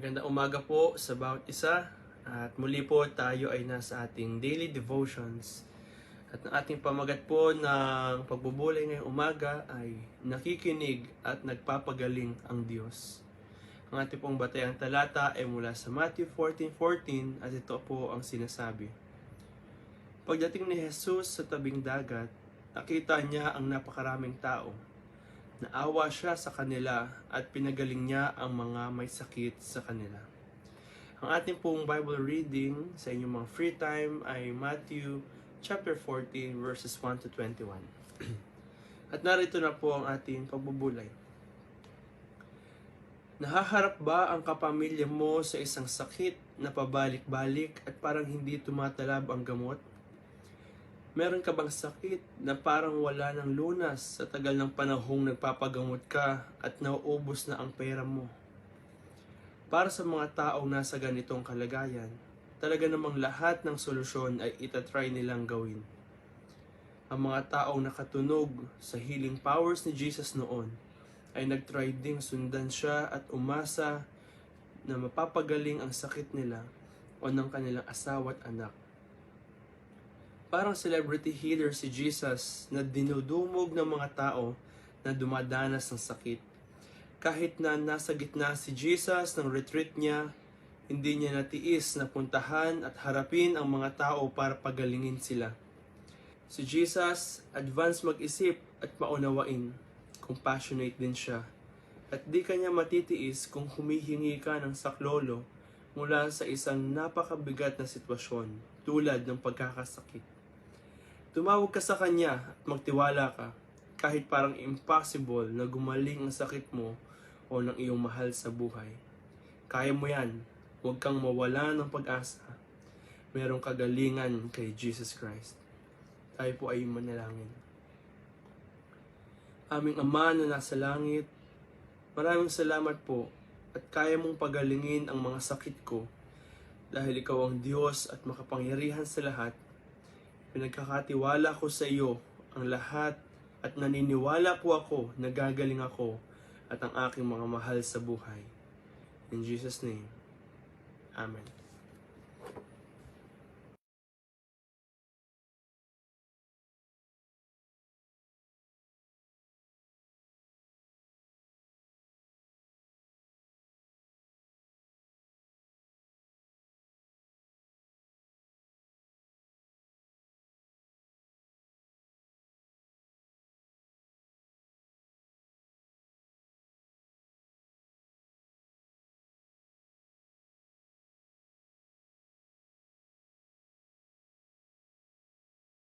Magandang umaga po sa bawat isa at muli po tayo ay nasa ating daily devotions at ang ating pamagat po ng pagbubulay ngayong umaga ay nakikinig at nagpapagaling ang Diyos. Ang ating pong batayang talata ay mula sa Matthew 14:14 at ito po ang sinasabi. Pagdating ni Jesus sa tabing dagat, nakita niya ang napakaraming tao. Naawa siya sa kanila at pinagaling niya ang mga may sakit sa kanila. Ang ating pong Bible reading sa inyong mga free time ay Matthew chapter 14 verses 1 to 21. At narito na po ang ating pagbubulay. Nahaharap ba ang kapamilya mo sa isang sakit na pabalik-balik at parang hindi tumatalab ang gamot? Meron ka bang sakit na parang wala ng lunas sa tagal ng panahong nagpapagamot ka at nauubos na ang pera mo? Para sa mga taong nasa ganitong kalagayan, talaga namang lahat ng solusyon ay itatry nilang gawin. Ang mga taong nakatunog sa healing powers ni Jesus noon ay nagtry ding sundan siya at umasa na mapapagaling ang sakit nila o ng kanilang asawa at anak. Parang celebrity healer si Jesus na dinudumog ng mga tao na dumadanas ng sakit. Kahit na nasa gitna si Jesus ng retreat niya, hindi niya natiis na puntahan at harapin ang mga tao para pagalingin sila. Si Jesus, advance mag-isip at maunawain. Compassionate din siya. At di kanya matitiis kung humihingi ka ng saklolo mula sa isang napakabigat na sitwasyon tulad ng pagkakasakit. Tumawag ka sa kanya at magtiwala ka kahit parang impossible na gumaling ang sakit mo o ng iyong mahal sa buhay. Kaya mo yan. Huwag kang mawala ng pag-asa. Merong kagalingan kay Jesus Christ. Tayo po ay manalangin. Aming Ama na nasa langit, maraming salamat po at kaya mong pagalingin ang mga sakit ko dahil ikaw ang Diyos at makapangyarihan sa lahat. Pinagkakatiwala ko sa iyo ang lahat at naniniwala po ako na gagaling ako at ang aking mga mahal sa buhay. In Jesus' name, Amen.